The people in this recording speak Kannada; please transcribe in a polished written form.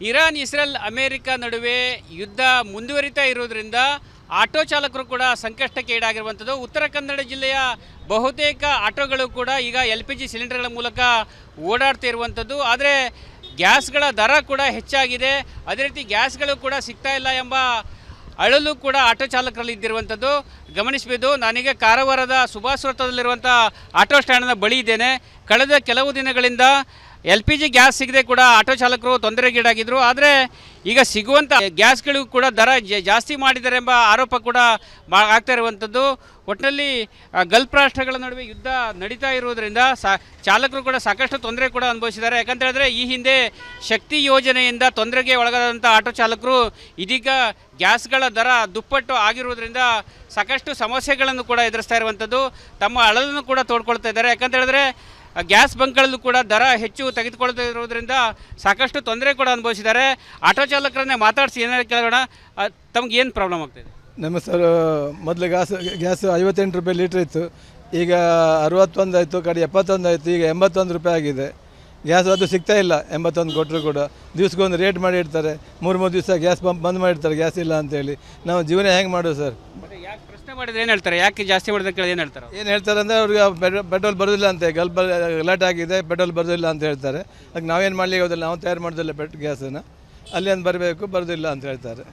ಇರಾನ್, ಇಸ್ರೇಲ್, ಅಮೆರಿಕ ನಡುವೆ ಯುದ್ಧ ಮುಂದುವರಿತಾ ಇರೋದ್ರಿಂದ ಆಟೋ ಚಾಲಕರು ಕೂಡ ಸಂಕಷ್ಟಕ್ಕೆ ಈಡಾಗಿರುವಂಥದ್ದು. ಉತ್ತರ ಕನ್ನಡ ಜಿಲ್ಲೆಯ ಬಹುತೇಕ ಆಟೋಗಳು ಕೂಡ ಈಗ LPG ಸಿಲಿಂಡರ್ಗಳ ಮೂಲಕ ಓಡಾಡ್ತಾ ಇರುವಂಥದ್ದು. ಆದರೆ ಗ್ಯಾಸ್ಗಳ ದರ ಕೂಡ ಹೆಚ್ಚಾಗಿದೆ. ಅದೇ ರೀತಿ ಗ್ಯಾಸ್ಗಳು ಕೂಡ ಸಿಗ್ತಾ ಇಲ್ಲ ಎಂಬ ಅಳಲು ಕೂಡ ಆಟೋ ಚಾಲಕರಲ್ಲಿ ಇದ್ದಿರುವಂಥದ್ದು ಗಮನಿಸಬಹುದು. ನಾನೀಗ ಕಾರವಾರದ ಸುಭಾಷ್ ವೃತ್ತದಲ್ಲಿರುವಂಥ ಆಟೋ ಸ್ಟ್ಯಾಂಡ್ನ ಬಳಿ ಇದ್ದೇನೆ. ಕಳೆದ ಕೆಲವು ದಿನಗಳಿಂದ LPG ಗ್ಯಾಸ್ ಸಿಗದೆ ಕೂಡ ಆಟೋ ಚಾಲಕರು ತೊಂದರೆಗೀಡಾಗಿದ್ದರು. ಆದರೆ ಈಗ ಸಿಗುವಂಥ ಗ್ಯಾಸ್ಗಳು ಕೂಡ ದರ ಜಾಸ್ತಿ ಮಾಡಿದ್ದಾರೆ ಎಂಬ ಆರೋಪ ಕೂಡ ಆಗ್ತಾ ಇರುವಂಥದ್ದು. ಒಟ್ಟಿನಲ್ಲಿ ಗಲ್ಫ್ ರಾಷ್ಟ್ರಗಳ ನಡುವೆ ಯುದ್ಧ ನಡೀತಾ ಇರುವುದರಿಂದ ಚಾಲಕರು ಕೂಡ ಸಾಕಷ್ಟು ತೊಂದರೆ ಕೂಡ ಅನುಭವಿಸಿದ್ದಾರೆ. ಯಾಕಂತ ಹೇಳಿದ್ರೆ ಈ ಹಿಂದೆ ಶಕ್ತಿ ಯೋಜನೆಯಿಂದ ತೊಂದರೆಗೆ ಒಳಗಾದಂಥ ಆಟೋ ಚಾಲಕರು ಇದೀಗ ಗ್ಯಾಸ್ಗಳ ದರ ದುಪ್ಪಟ್ಟು ಆಗಿರುವುದರಿಂದ ಸಾಕಷ್ಟು ಸಮಸ್ಯೆಗಳನ್ನು ಕೂಡ ಎದುರಿಸ್ತಾ ಇರುವಂಥದ್ದು. ತಮ್ಮ ಅಳಲನ್ನು ಕೂಡ ತೋಡ್ಕೊಳ್ತಾ ಇದ್ದಾರೆ. ಯಾಕಂತ ಹೇಳಿದ್ರೆ ಗ್ಯಾಸ್ ಬಂಕ್ಗಳಲ್ಲೂ ಕೂಡ ದರ ಹೆಚ್ಚು ತೆಗೆದುಕೊಳ್ತಾ ಇರೋದ್ರಿಂದ ಸಾಕಷ್ಟು ತೊಂದರೆ ಕೂಡ ಅನುಭವಿಸಿದ್ದಾರೆ. ಆಟೋ ಚಾಲಕರನ್ನೇ ಮಾತಾಡಿಸಿ ಏನಾರು ಕೇಳೋಣ. ತಮ್ಗೆ ಏನು ಪ್ರಾಬ್ಲಮ್ ಆಗ್ತಾಯಿದೆ? ನಮ್ಮ ಸರ್, ಮೊದಲು ಗ್ಯಾಸ್ 58 ರೂಪಾಯಿ ಲೀಟ್ರ್ ಇತ್ತು. ಈಗ 61 ಆಯಿತು, ಕಡೆ 71 ಆಯಿತು, ಈಗ 81 ರೂಪಾಯಿ ಆಗಿದೆ. ಗ್ಯಾಸ್ ಅದು ಸಿಗ್ತಾ ಇಲ್ಲ. 81 ಕೊಟ್ಟರು ಕೂಡ ದಿವ್ಸಕ್ಕೊಂದು ರೇಟ್ ಮಾಡಿ ಇಡ್ತಾರೆ. 3 ದಿವಸ ಗ್ಯಾಸ್ ಪಂಪ್ ಬಂದ್ ಮಾಡಿರ್ತಾರೆ, ಗ್ಯಾಸ್ ಇಲ್ಲ ಅಂತೇಳಿ. ನಾವು ಜೀವನ ಹೆಂಗೆ ಮಾಡೋದು ಸರ್? ಯಾಕೆ ಪ್ರಶ್ನೆ ಮಾಡಿದ್ರೆ ಏನು ಹೇಳ್ತಾರೆ? ಯಾಕೆ ಜಾಸ್ತಿ ಮಾಡಿದ್ರೆ ಕೇಳಿ ಏನು ಹೇಳ್ತಾರೆ? ಏನು ಹೇಳ್ತಾರೆ ಅಂದರೆ ಅವ್ರಿಗೆ ಪೆಟ್ರೋಲ್ ಬರೋದಿಲ್ಲ ಅಂತೆ. ಗಲ್ಫ್ ಅಲರ್ಟ್ ಆಗಿದೆ, ಪೆಟ್ರೋಲ್ ಬರೋದಿಲ್ಲ ಅಂತ ಹೇಳ್ತಾರೆ. ಅದಕ್ಕೆ ನಾವೇನು ಮಾಡಲಿಕ್ಕೆ ಹೋದಿಲ್ಲ, ನಾವು ತಯಾರು ಮಾಡೋದಿಲ್ಲ ಗ್ಯಾಸನ್ನು. ಅಲ್ಲಿ ಒಂದು ಬರಬೇಕು, ಬರೋದಿಲ್ಲ ಅಂತ ಹೇಳ್ತಾರೆ.